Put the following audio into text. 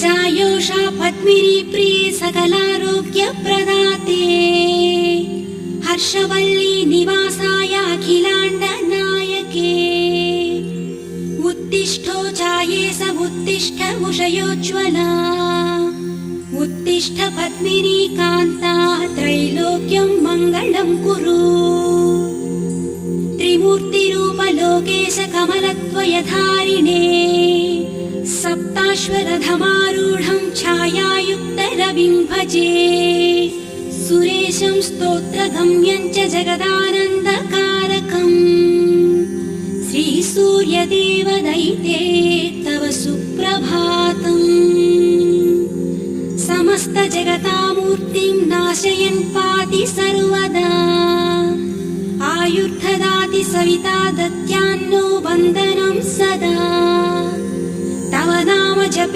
चायोषा पद्मिनी प्रिये सकलारोग्य प्रदाते हर्षवल्ली निवासाय अखिलाण्ड नायके उत्तिष्ठो जायेस उत्तिष्ठ उषयोज्ज्वला उत्तिष्ठ पद्मिनी कान्ता त्रैलोक्यं मङ्गलं कुरु त्रिमूर्तिरूप लोकेश कमलत्वयधारिणे सप्ताश्वरथमारूढं छायायुक्तरविं भजे सुरेशं स्तोत्रगम्यं च जगदानन्दकारकम् श्रीसूर्यदेव दैते तव सुप्रभातम् समस्त जगतामूर्तिं नाशयन् पाति सर्वदा आयुर्ददाति सविता दत्यान्नो वन्दना